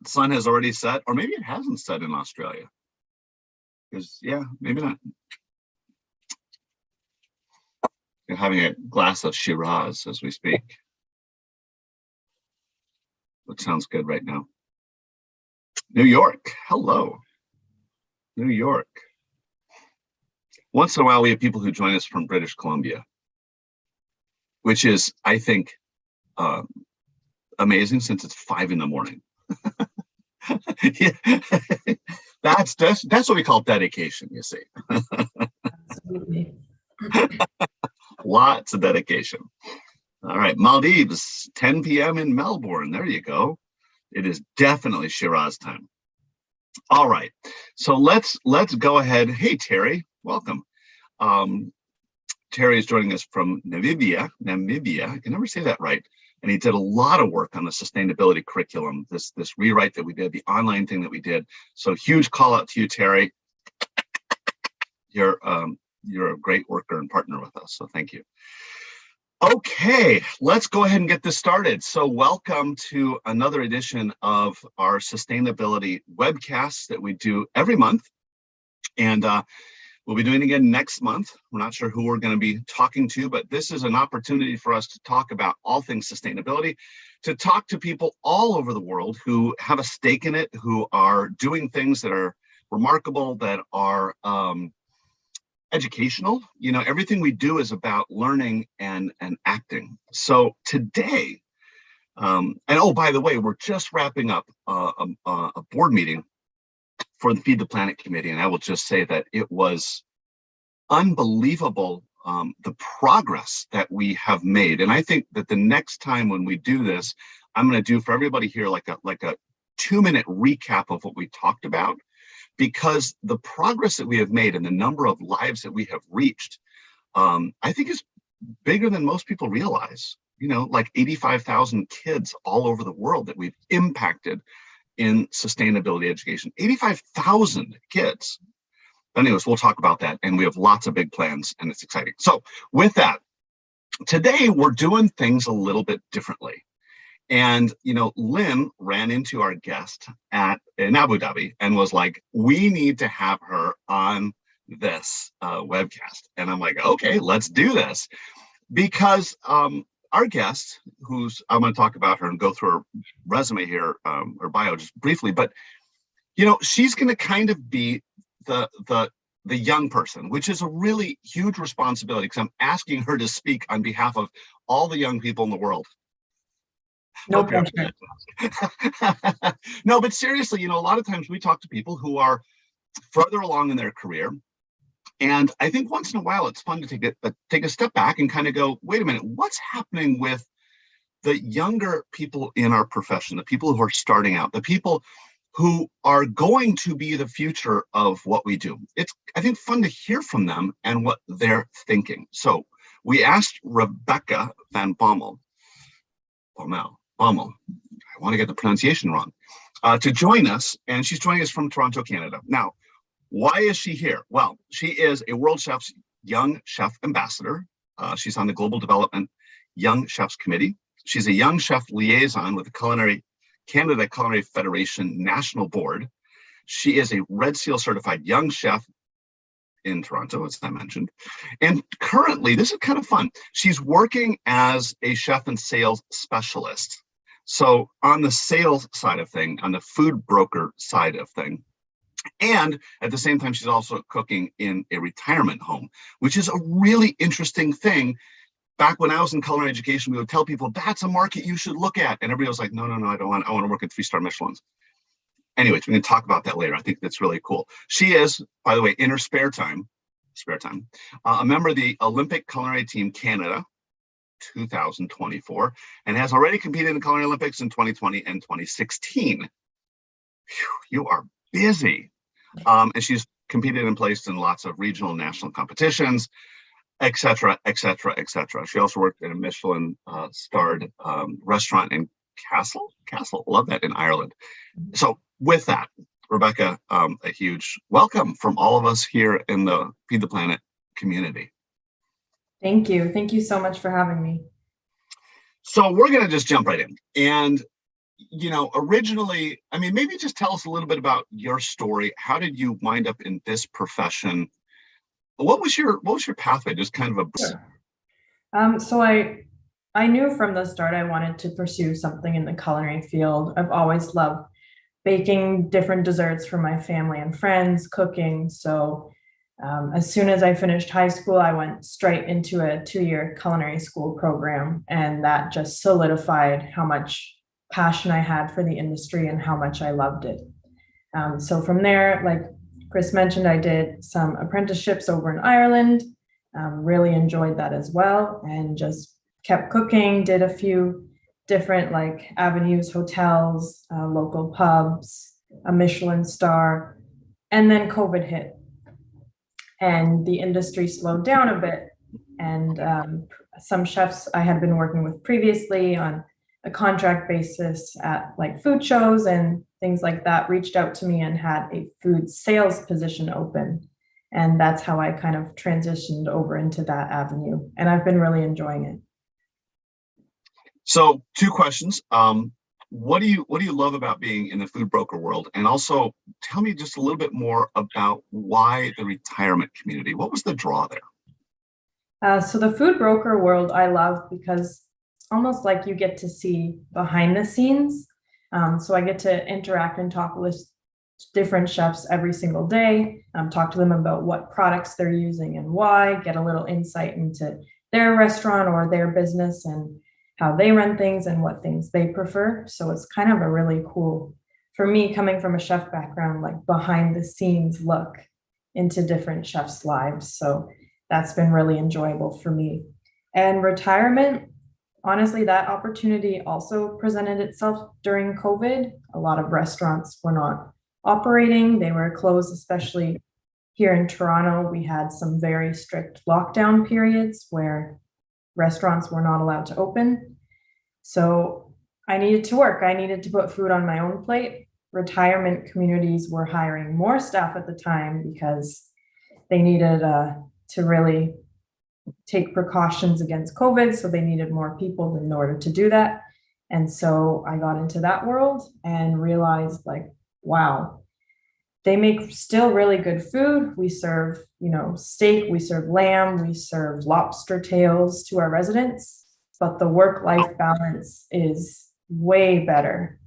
Sun has already set, or maybe it hasn't set in Australia. Because yeah, maybe not. You're having a glass of Shiraz as we speak, which sounds good right now. New York, hello, New York. Once in a while, we have people who join us from British Columbia, which is, I think, amazing since it's 5 a.m. Yeah. That's what we call dedication, you see. Absolutely. Lots of dedication. All right, Maldives, 10 p.m. in Melbourne. There you go. It is definitely Shiraz time. All right, so let's go ahead. Hey, Terry, welcome. Terry is joining us from Namibia. I can never say that right. And he did a lot of work on the sustainability curriculum, this rewrite that we did, the online thing that we did. So huge call out to you, Terry. You're a great worker and partner with us, so thank you. Okay, let's go ahead and get this started. So welcome to another edition of our sustainability webcasts that we do every month. And we'll be doing it again next month. We're not sure who we're going to be talking to, but this is an opportunity for us to talk about all things sustainability, to talk to people all over the world who have a stake in it, who are doing things that are remarkable, that are educational. You know, everything we do is about learning and acting. So today, and oh, by the way, we're just wrapping up a board meeting for the Feed the Planet Committee, and I will just say that it was unbelievable, the progress that we have made. And I think that the next time when we do this, I'm going to do for everybody here like a 2-minute recap of what we talked about, because the progress that we have made and the number of lives that we have reached, I think is bigger than most people realize. You know, like 85,000 kids all over the world that we've impacted in sustainability education. 85,000 kids. Anyways, we'll talk about that, and we have lots of big plans, and it's exciting. So with that, today we're doing things a little bit differently. And, you know, Lynn ran into our guest in Abu Dhabi and was like, we need to have her on this webcast. And I'm like, okay, let's do this. Because our guest, I'm going to talk about her and go through her resume here, her bio just briefly, but, you know, she's going to kind of be the young person, which is a really huge responsibility because I'm asking her to speak on behalf of all the young people in the world. No pressure. No, but seriously, you know, a lot of times we talk to people who are further along in their career. And I think once in a while, it's fun to take a step back and kind of go, wait a minute, what's happening with the younger people in our profession, the people who are starting out, the people who are going to be the future of what we do? It's, I think, fun to hear from them and what they're thinking. So we asked Rebecca Van Bommel, I want to get the pronunciation wrong, to join us, and she's joining us from Toronto, Canada. Now, why is she here? Well, she is a World Chef's Young Chef Ambassador. She's on the Global Development Young Chefs Committee. She's a Young Chef Liaison with the Canada Culinary Federation National Board. She is a Red Seal certified Young Chef in Toronto, as I mentioned. And currently, this is kind of fun, she's working as a chef and sales specialist. So on the sales side of thing, on the food broker side of thing, and at the same time, she's also cooking in a retirement home, which is a really interesting thing. Back when I was in culinary education, we would tell people that's a market you should look at. And everybody was like, no, I don't want, I want to work at 3-star Michelins. Anyways, we can talk about that later. I think that's really cool. She is, by the way, in her spare time, a member of the Olympic Culinary Team Canada 2024, and has already competed in the Culinary Olympics in 2020 and 2016. Whew, you are busy. And she's competed and placed in lots of regional and national competitions, et cetera, et cetera, et cetera. She also worked in a Michelin starred restaurant in Castle, love that, in Ireland. So with that, Rebecca, a huge welcome from all of us here in the Feed the Planet community. Thank you. Thank you so much for having me. So we're going to just jump right in. And originally, I mean, maybe just tell us a little bit about your story. How did you wind up in this profession? What was your pathway? Just kind of a Sure. So I knew from the start I wanted to pursue something in the culinary field. I've always loved baking different desserts for my family and friends, cooking. So as soon as I finished high school, I went straight into a 2-year culinary school program, and that just solidified how much passion I had for the industry and how much I loved it. So from there, like Chris mentioned, I did some apprenticeships over in Ireland, really enjoyed that as well, and just kept cooking, did a few different like avenues, hotels, local pubs, a Michelin star, and then COVID hit and the industry slowed down a bit. And some chefs I had been working with previously on a contract basis at like food shows and things like that reached out to me and had a food sales position open. And that's how I kind of transitioned over into that avenue. And I've been really enjoying it. So, two questions. What do you love about being in the food broker world? And also tell me just a little bit more about why the retirement community. What was the draw there? So the food broker world I love because it's almost like you get to see behind the scenes. So I get to interact and talk with different chefs every single day, talk to them about what products they're using and why, get a little insight into their restaurant or their business and how they run things and what things they prefer. So it's kind of a really cool, for me, coming from a chef background, like behind the scenes look into different chefs' lives. So that's been really enjoyable for me. And retirement, honestly, that opportunity also presented itself during COVID. A lot of restaurants were not operating, they were closed, especially here in Toronto. We had some very strict lockdown periods where restaurants were not allowed to open. So I needed to work. I needed to put food on my own plate. Retirement communities were hiring more staff at the time because they needed to really take precautions against COVID. So they needed more people in order to do that. And so I got into that world and realized like, wow, they make still really good food. We serve, steak, we serve lamb, we serve lobster tails to our residents, but the work-life balance is way better.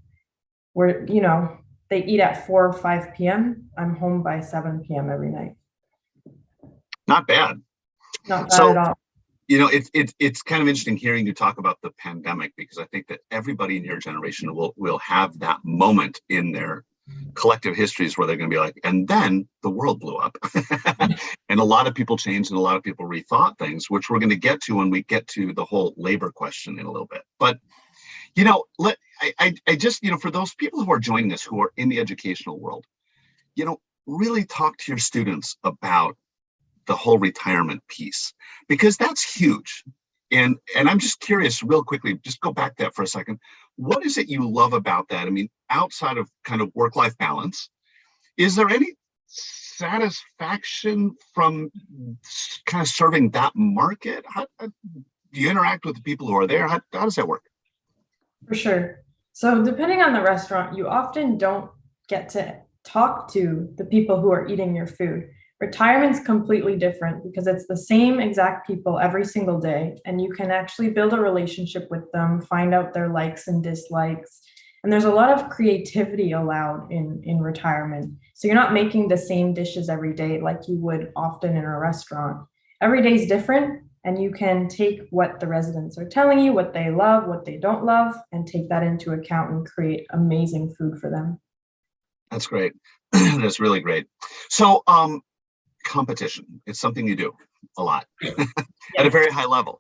They eat at 4 or 5 p.m. I'm home by 7 p.m. every night. Not bad. Not bad So, at all. it's kind of interesting hearing you talk about the pandemic, because I think that everybody in your generation will have that moment in their collective histories where they're going to be like, and then the world blew up. And a lot of people changed and a lot of people rethought things, which we're going to get to when we get to the whole labor question in a little bit. But I just, for those people who are joining us who are in the educational world, really talk to your students about the whole retirement piece, because that's huge. And I'm just curious, real quickly, just go back that for a second. What is it you love about that? I mean, outside of kind of work-life balance, is there any satisfaction from kind of serving that market? How do you interact with the people who are there? How does that work? For sure. So depending on the restaurant, you often don't get to talk to the people who are eating your food. Retirement's completely different because it's the same exact people every single day, and you can actually build a relationship with them, find out their likes and dislikes. And there's a lot of creativity allowed in retirement. So you're not making the same dishes every day like you would often in a restaurant. Every day is different, and you can take what the residents are telling you, what they love, what they don't love, and take that into account and create amazing food for them. That's great. That's really great. So, competition, it's something you do a lot at a very high level.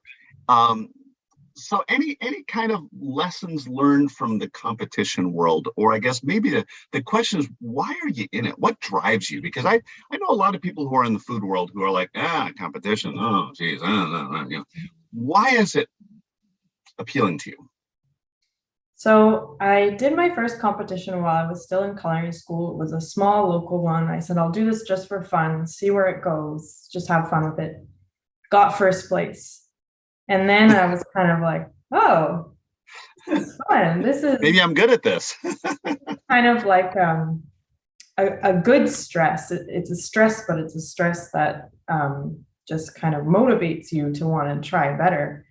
So any kind of lessons learned from the competition world, or I guess maybe the question is, why are you in it? What drives you? Because I know a lot of people who are in the food world who are like, competition, oh geez, why is it appealing to you? So I did my first competition while I was still in culinary school. It was a small local one. I said, I'll do this just for fun, see where it goes, just have fun with it. Got first place. And then I was kind of like, oh, It's fun. This Maybe is I'm good at this. kind of like a good stress. It's a stress, but it's a stress that just kind of motivates you to want to try better.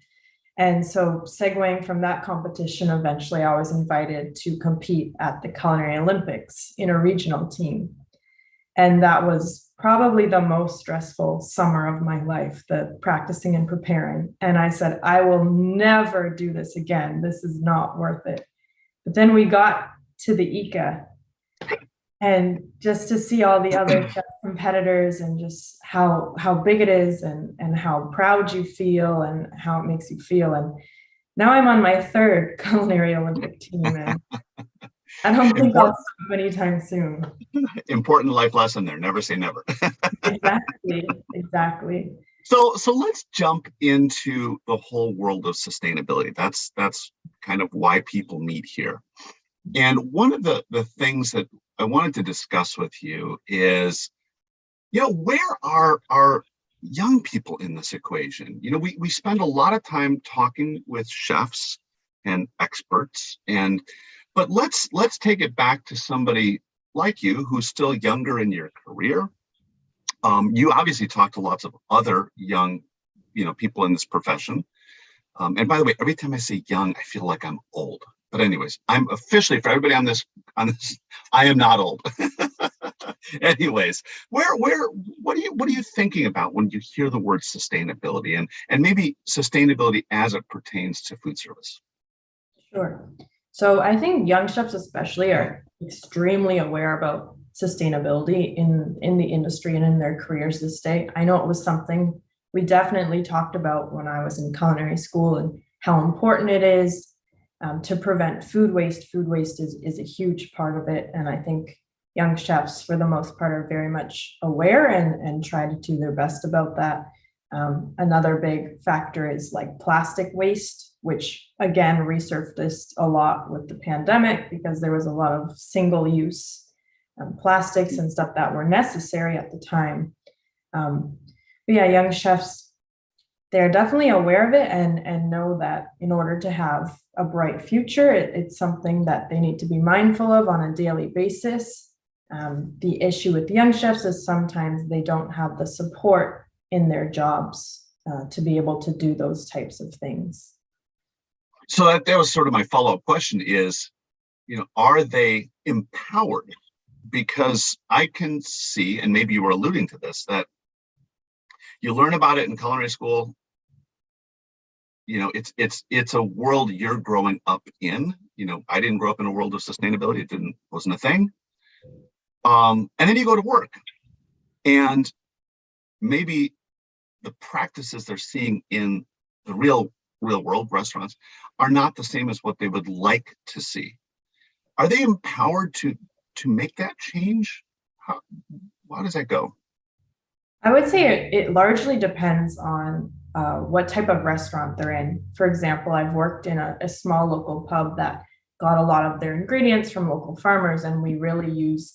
And so, segueing from that competition, eventually I was invited to compete at the Culinary Olympics in a regional team. And that was probably the most stressful summer of my life, the practicing and preparing. And I said, I will never do this again. This is not worth it. But then we got to the ICA, and just to see all the other chef competitors and just how big it is, and how proud you feel and how it makes you feel. And now I'm on my third culinary Olympic team, and I don't think I'll Important, stop anytime soon. important life lesson there. Never say never. Exactly. So let's jump into the whole world of sustainability. That's kind of why people meet here. And one of the things that I wanted to discuss with you is, where are our young people in this equation? We spend a lot of time talking with chefs and experts, but let's take it back to somebody like you who's still younger in your career. You obviously talk to lots of other young, people in this profession. And by the way, every time I say young, I feel like I'm old. But anyways, I'm officially, for everybody on this, I am not old. Anyways, what are you thinking about when you hear the word sustainability, and maybe sustainability as it pertains to food service? Sure. So I think young chefs especially are extremely aware about sustainability in the industry and in their careers this day. I know it was something we definitely talked about when I was in culinary school, and how important it is to prevent food waste. Food waste is a huge part of it. And I think young chefs, for the most part, are very much aware and try to do their best about that. Another big factor is like plastic waste, which again resurfaced a lot with the pandemic because there was a lot of single-use plastics and stuff that were necessary at the time. But yeah, young chefs, they're definitely aware of it, and know that in order to have a bright future, it's something that they need to be mindful of on a daily basis. The issue with young chefs is sometimes they don't have the support in their jobs to be able to do those types of things. So that was sort of my follow-up question is, are they empowered? Because I can see, and maybe you were alluding to this, that you learn about it in culinary school. It's a world you're growing up in. I didn't grow up in a world of sustainability. Wasn't a thing. And then you go to work, and maybe the practices they're seeing in the real world restaurants are not the same as what they would like to see. Are they empowered to make that change? How does that go? I would say it largely depends on what type of restaurant they're in. For example, I've worked in a small local pub that got a lot of their ingredients from local farmers, and we really used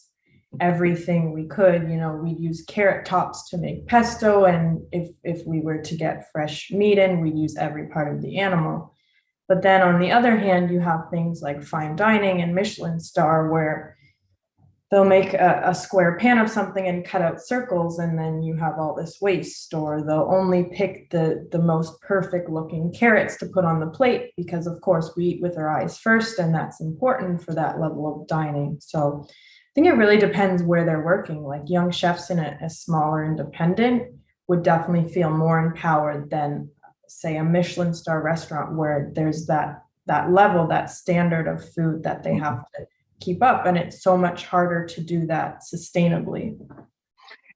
everything we could. We'd use carrot tops to make pesto, and if we were to get fresh meat in, we'd use every part of the animal. But then on the other hand, you have things like fine dining and Michelin star, where they'll make a square pan of something and cut out circles, and then you have all this waste. Or they'll only pick the most perfect looking carrots to put on the plate because, of course, we eat with our eyes first, and that's important for that level of dining. So I think it really depends where they're working. Like young chefs in a smaller independent would definitely feel more empowered than, say, a Michelin star restaurant, where there's that level, that standard of food that they have to keep up, and it's so much harder to do that sustainably.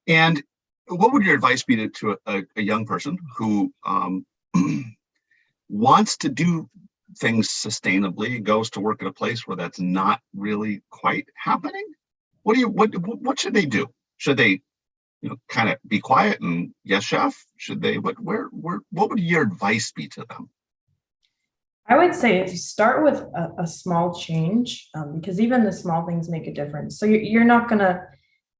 And what would your advice be to a young person who wants to do things sustainably, goes to work at a place where that's not really quite happening? What should they do? Should they kind of be quiet and yes, chef? Should they, what would your advice be to them? I would say if you start with a small change, because even the small things make a difference. So you're not going to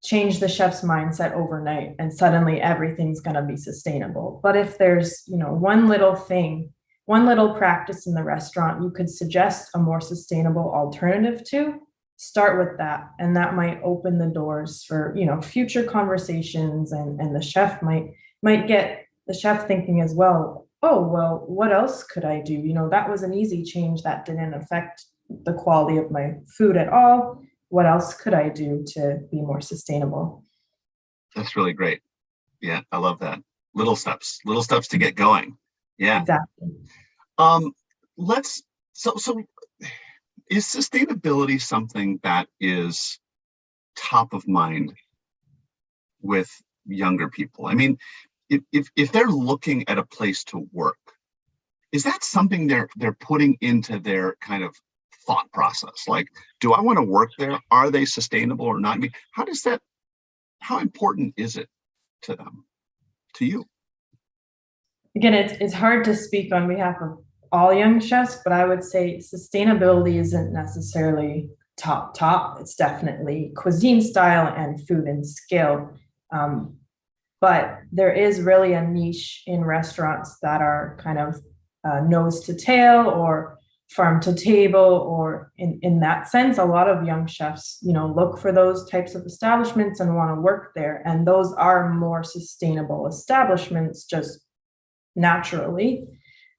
change the chef's mindset overnight and suddenly everything's going to be sustainable. But if there's, one little thing one little practice in the restaurant you could suggest a more sustainable alternative to, start with that. And that might open the doors for, future conversations, and the chef might get the chef thinking as well, oh, well, what else could I do? That was an easy change that didn't affect the quality of my food at all. What else could I do to be more sustainable? That's really great. Yeah, I love that. Little steps to get going. Yeah. Exactly. Um, let's so is sustainability something that is top of mind with younger people? I mean, if they're looking at a place to work, is that something they're putting into their kind of thought process? Like, do I want to work there? Are they sustainable or not? I mean, how important is it to them, to you? Again, it's hard to speak on behalf of all young chefs, but I would say sustainability isn't necessarily top. It's definitely cuisine style and food and skill. But there is really a niche in restaurants that are kind of nose to tail or farm to table, or in that sense, a lot of young chefs, look for those types of establishments and want to work there. And those are more sustainable establishments just naturally.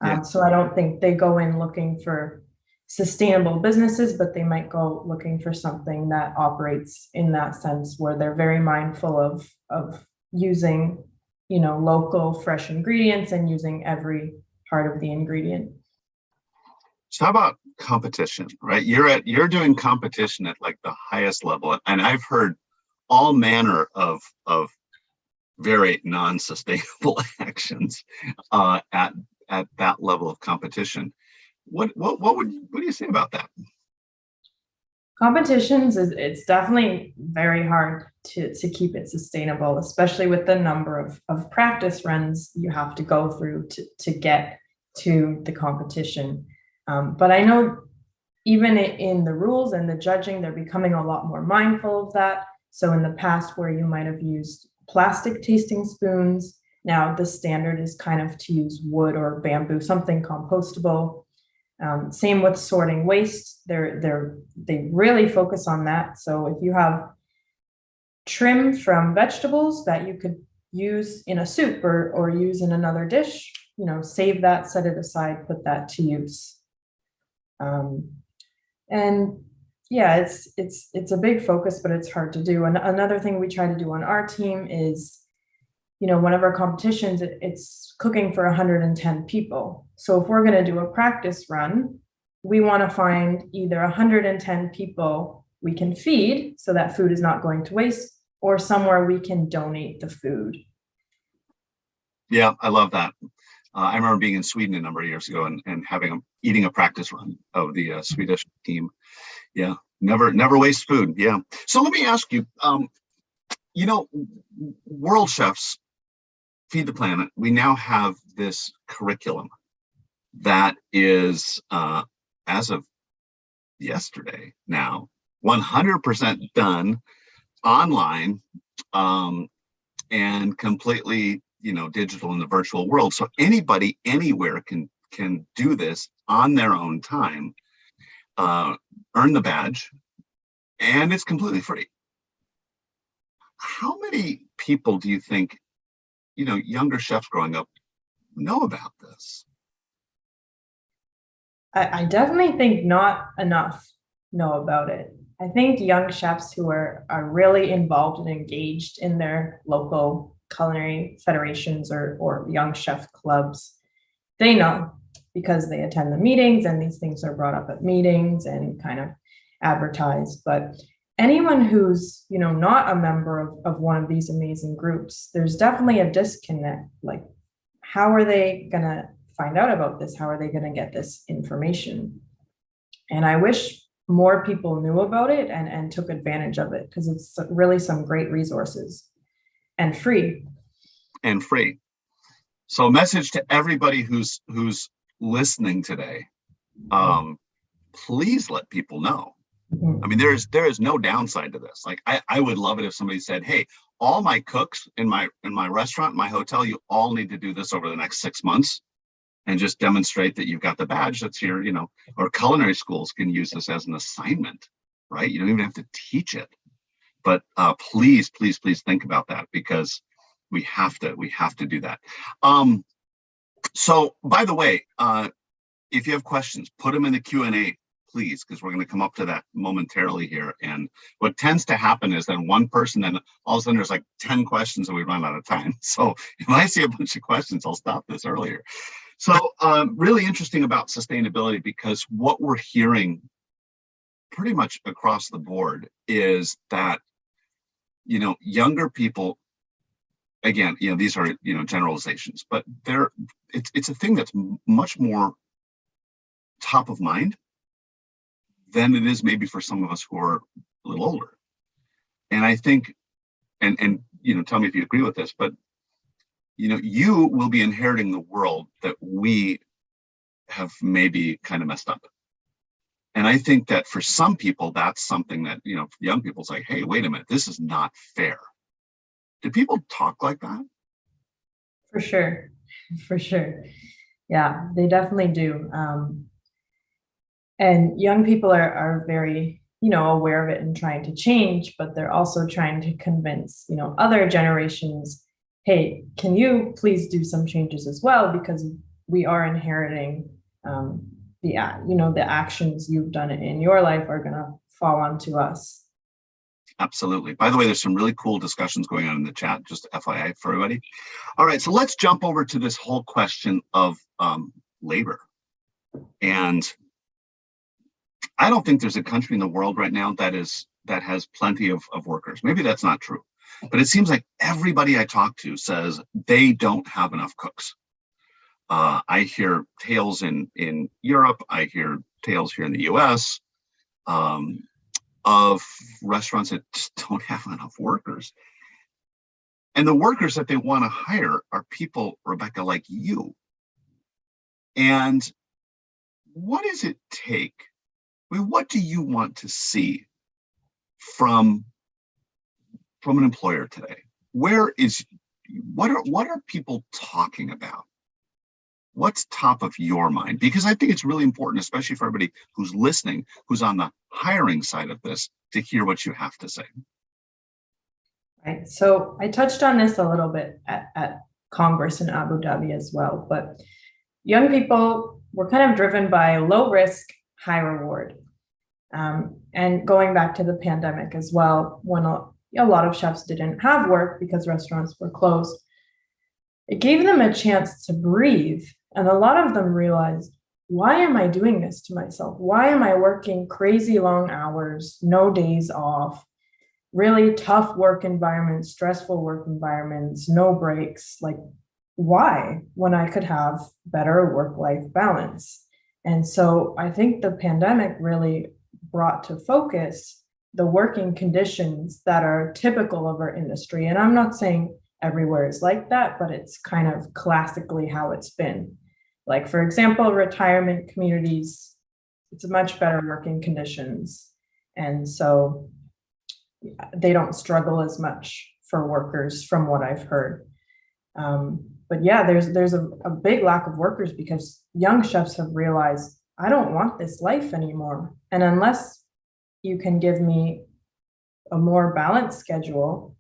Yeah. So I don't think they go in looking for sustainable businesses, but they might go looking for something that operates in that sense, where they're very mindful of using, local fresh ingredients and using every part of the ingredient. So how about competition, right? You're doing competition at like the highest level, and I've heard all manner of very non-sustainable actions at that level of competition. What do you say about that? Competitions it's definitely very hard to keep it sustainable, especially with the number of practice runs you have to go through to get to the competition. But I know even in the rules and the judging, they're becoming a lot more mindful of that. So in the past, where you might have used plastic tasting spoons, now the standard is kind of to use wood or bamboo, something compostable. Same with sorting waste. They really focus on that. So if you have trim from vegetables that you could use in a soup or use in another dish, save that, set it aside, put that to use. And yeah, it's a big focus, but it's hard to do. And another thing we try to do on our team is, one of our competitions, it's cooking for 110 people. So if we're going to do a practice run, we want to find either 110 people we can feed so that food is not going to waste, or somewhere we can donate the food. Yeah, I love that. I remember being in Sweden a number of years ago and eating a practice run of the Swedish team. Yeah, never waste food. Yeah. So let me ask you, world chefs Feed the Planet, we now have this curriculum that is, as of yesterday now, 100% done online, and completely, digital in the virtual world. So anybody anywhere can do this on their own time, earn the badge, and it's completely free. How many people do you think, younger chefs growing up know about this? I definitely think not enough know about it. I think young chefs who are really involved and engaged in their local culinary federations or young chef clubs, they know because they attend the meetings and these things are brought up at meetings and kind of advertised. But anyone who's, not a member of one of these amazing groups, there's definitely a disconnect. Like, how are they going to find out about this? How are they going to get this information? And I wish more people knew about it and took advantage of it, because it's really some great resources and free. And free. So a message to everybody who's listening today, please let people know. I mean, there is no downside to this. Like, I would love it if somebody said, hey, all my cooks in my restaurant, my hotel, you all need to do this over the next 6 months. and just demonstrate that you've got the badge that's here, or culinary schools can use this as an assignment, right? You don't even have to teach it. But please, please, please think about that, because we have to do that. So by the way, if you have questions, put them in the Q&A, please, because we're going to come up to that momentarily here. And what tends to happen is then one person, then all of a sudden there's like 10 questions and we run out of time. So if I see a bunch of questions, I'll stop this earlier. So really interesting about sustainability, because what we're hearing pretty much across the board is that, younger people, again, these are, generalizations, but it's a thing that's much more top of mind than it is maybe for some of us who are a little older. And I think, and tell me if you agree with this, but you will be inheriting the world that we have maybe kind of messed up. And I think that for some people, that's something that, young people say, hey, wait a minute, this is not fair. Do people talk like that? For sure. For sure. Yeah, they definitely do. And young people are very, aware of it and trying to change, but they're also trying to convince, other generations, hey, can you please do some changes as well? Because we are inheriting the actions you've done in your life are going to fall onto us. Absolutely. By the way, there's some really cool discussions going on in the chat, just FYI for everybody. All right, so let's jump over to this whole question of labor. And I don't think there's a country in the world right now that has plenty of workers. Maybe that's not true, but it seems like everybody I talk to says they don't have enough cooks. I hear tales in Europe. I hear tales here in the US of restaurants that just don't have enough workers. And the workers that they want to hire are people, Rebecca, like you. And what does it take? I mean, what do you want to see from an employer today? What are people talking about? What's top of your mind? Because I think it's really important, especially for everybody who's listening, who's on the hiring side of this, to hear what you have to say. Right. So I touched on this a little bit at Congress in Abu Dhabi as well, but young people were kind of driven by low risk, high reward. And going back to the pandemic as well, when a lot of chefs didn't have work because restaurants were closed, it gave them a chance to breathe. And a lot of them realized, why am I doing this to myself? Why am I working crazy long hours, no days off, really tough work environments, stressful work environments, no breaks? Like, why, when I could have better work-life balance? And so I think the pandemic really brought to focus the working conditions that are typical of our industry. And I'm not saying everywhere is like that, but it's kind of classically how it's been. Like, for example, retirement communities, it's a much better working conditions. And so they don't struggle as much for workers from what I've heard. But yeah, there's a big lack of workers because young chefs have realized, I don't want this life anymore. And unless you can give me a more balanced schedule,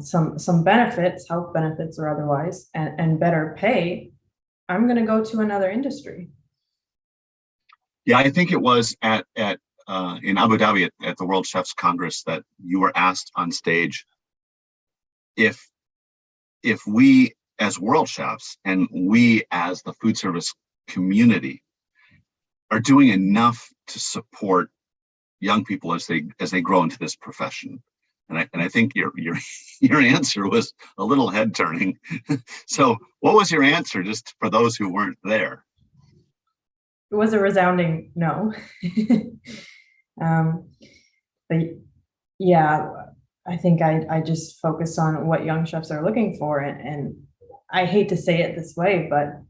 some benefits, health benefits or otherwise, and better pay, I'm going to go to another industry. Yeah, I think it was in Abu Dhabi at the World Chefs Congress that you were asked on stage if we as world chefs and we as the food service community are doing enough to support young people as they grow into this profession. And I think your answer was a little head turning. So what was your answer, just for those who weren't there? It was a resounding no. But yeah, I think I just focus on what young chefs are looking for. And I hate to say it this way, but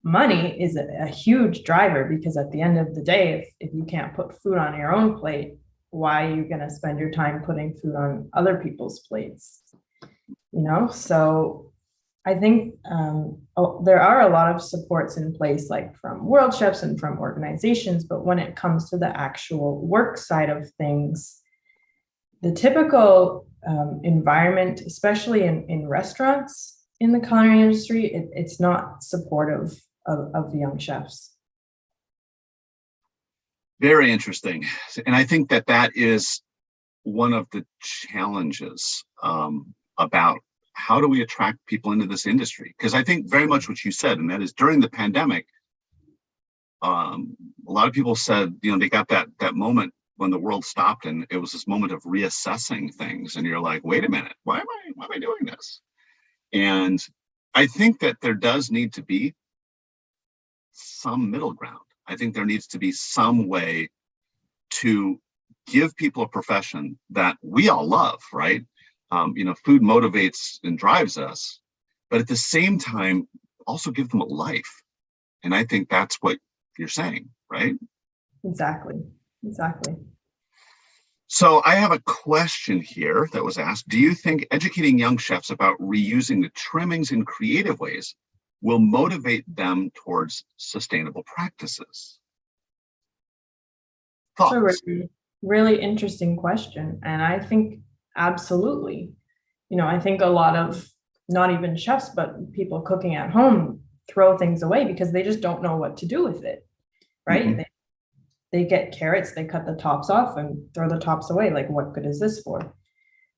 money is a huge driver, because at the end of the day, if you can't put food on your own plate, why are you going to spend your time putting food on other people's plates? So I think there are a lot of supports in place, like from world chefs and from organizations, but when it comes to the actual work side of things, the typical environment, especially in restaurants in the culinary industry, it's not supportive of young chefs. Very interesting. And I think that that is one of the challenges about how do we attract people into this industry? Because I think very much what you said, and that is during the pandemic, a lot of people said, they got that moment when the world stopped, and it was this moment of reassessing things. And you're like, wait a minute, why am I doing this? And I think that there does need to be some middle ground. I think there needs to be some way to give people a profession that we all love, right? Food motivates and drives us, but at the same time, also give them a life. And I think that's what you're saying, right? Exactly. So I have a question here that was asked. Do you think educating young chefs about reusing the trimmings in creative ways will motivate them towards sustainable practices? Thoughts? It's a really, really interesting question. And I think absolutely. I think a lot of not even chefs, but people cooking at home throw things away because they just don't know what to do with it, right? Mm-hmm. They get carrots, they cut the tops off and throw the tops away. Like, what good is this for?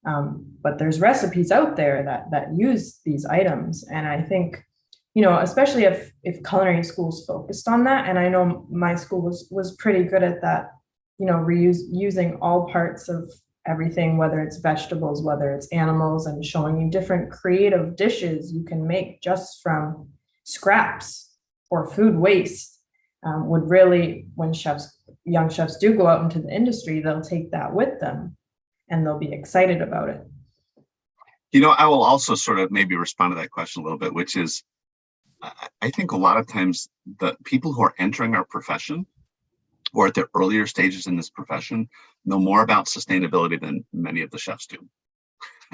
But there's recipes out there that use these items. And I think, especially if culinary schools focused on that, and I know my school was pretty good at that, using all parts of everything, whether it's vegetables, whether it's animals, and showing you different creative dishes you can make just from scraps or food waste, would really, when young chefs do go out into the industry, they'll take that with them and they'll be excited about it. I will also sort of maybe respond to that question a little bit, which is, I think a lot of times the people who are entering our profession or at the earlier stages in this profession know more about sustainability than many of the chefs do.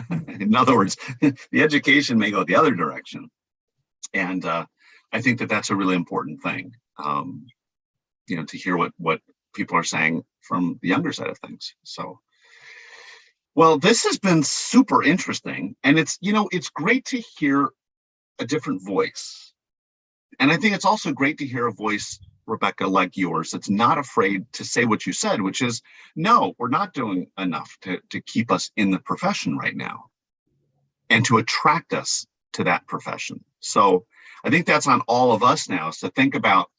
In other words, the education may go the other direction. And I think that that's a really important thing, to hear what people are saying from the younger side of things. So, well, this has been super interesting. And it's great to hear a different voice. And I think it's also great to hear a voice, Rebecca, like yours, that's not afraid to say what you said, which is, no, we're not doing enough to keep us in the profession right now and to attract us to that profession. So I think that's on all of us now, is to think about,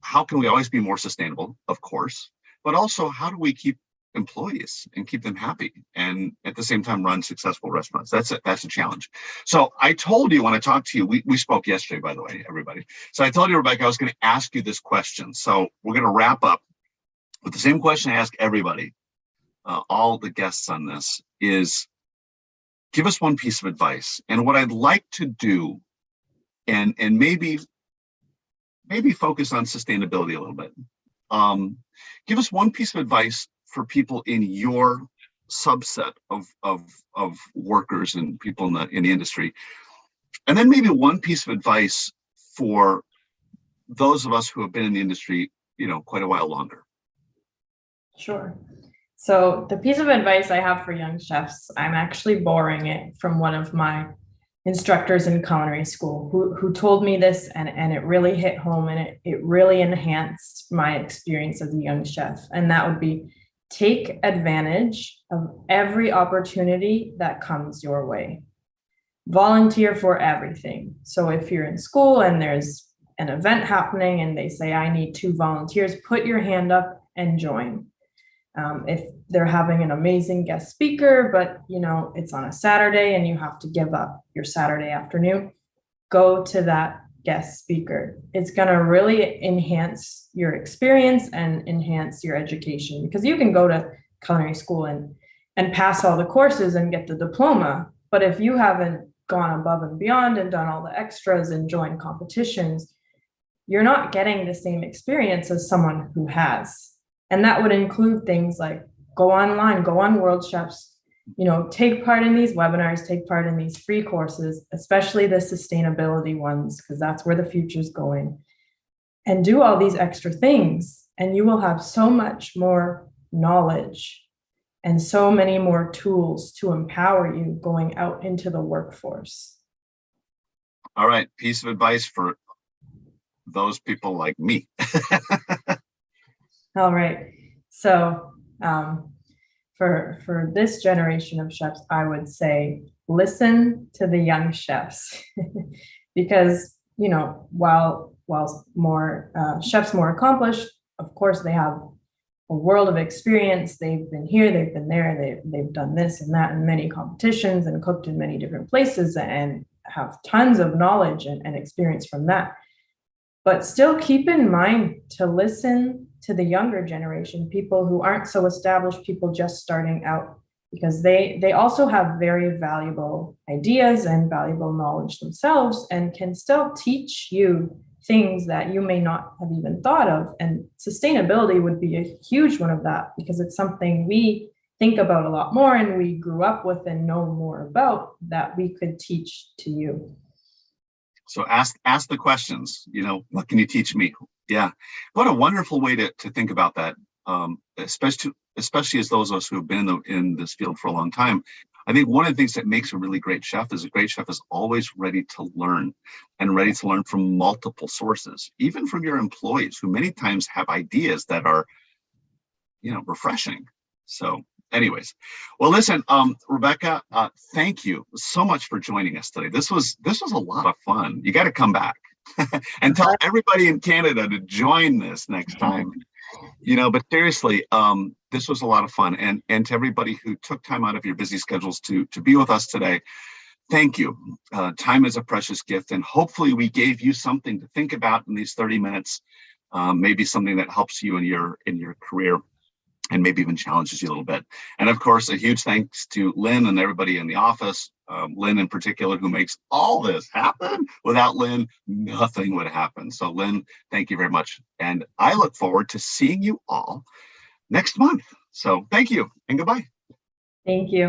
how can we always be more sustainable, of course, but also how do we keep employees and keep them happy and at the same time run successful restaurants? That's a challenge. So I told you when I talked to you, we spoke yesterday, by the way, everybody. So I told you, Rebecca, I was going to ask you this question. So we're going to wrap up with the same question I ask everybody, all the guests on this, is give us one piece of advice. And what I'd like to do, and maybe focus on sustainability a little bit. Give us one piece of advice for people in your subset of workers and people in the industry, and then maybe one piece of advice for those of us who have been in the industry, quite a while longer. Sure. So the piece of advice I have for young chefs, I'm actually borrowing it from one of my instructors in culinary school who told me this, and it really hit home, and it really enhanced my experience as a young chef. And that would be, take advantage of every opportunity that comes your way. Volunteer for everything. So if you're in school and there's an event happening and they say, I need 2 volunteers, put your hand up and join. If they're having an amazing guest speaker, but it's on a Saturday and you have to give up your Saturday afternoon, go to that guest speaker. It's going to really enhance your experience and enhance your education, because you can go to culinary school and pass all the courses and get the diploma. But if you haven't gone above and beyond and done all the extras and joined competitions, you're not getting the same experience as someone who has. And that would include things like go online, go on World Chefs, take part in these webinars, take part in these free courses, especially the sustainability ones, because that's where the future's going, and do all these extra things. And you will have so much more knowledge and so many more tools to empower you going out into the workforce. All right, piece of advice for those people like me. All right. So for this generation of chefs, I would say listen to the young chefs because, while more chefs more accomplished, of course, they have a world of experience. They've been here, they've been there, they've done this and that in many competitions and cooked in many different places and have tons of knowledge and experience from that. But still keep in mind to listen to the younger generation, people who aren't so established, people just starting out, because they also have very valuable ideas and valuable knowledge themselves and can still teach you things that you may not have even thought of. And sustainability would be a huge one of that, because it's something we think about a lot more and we grew up with and know more about, that we could teach to you. So ask the questions, what can you teach me? Yeah. What a wonderful way to think about that. Especially as those of us who have been in this field for a long time. I think one of the things that makes a really great chef is always ready to learn, and ready to learn from multiple sources, even from your employees, who many times have ideas that are, refreshing. So anyways, well, listen, Rebecca, thank you so much for joining us today. This was a lot of fun. You got to come back and tell everybody in Canada to join this next time. But seriously, this was a lot of fun. And to everybody who took time out of your busy schedules to be with us today, thank you. Time is a precious gift, and hopefully we gave you something to think about in these 30 minutes, maybe something that helps you in your career and maybe even challenges you a little bit. And of course, a huge thanks to Lynn and everybody in the office, Lynn in particular, who makes all this happen. Without Lynn, nothing would happen. So Lynn, thank you very much. And I look forward to seeing you all next month. So thank you and goodbye. Thank you.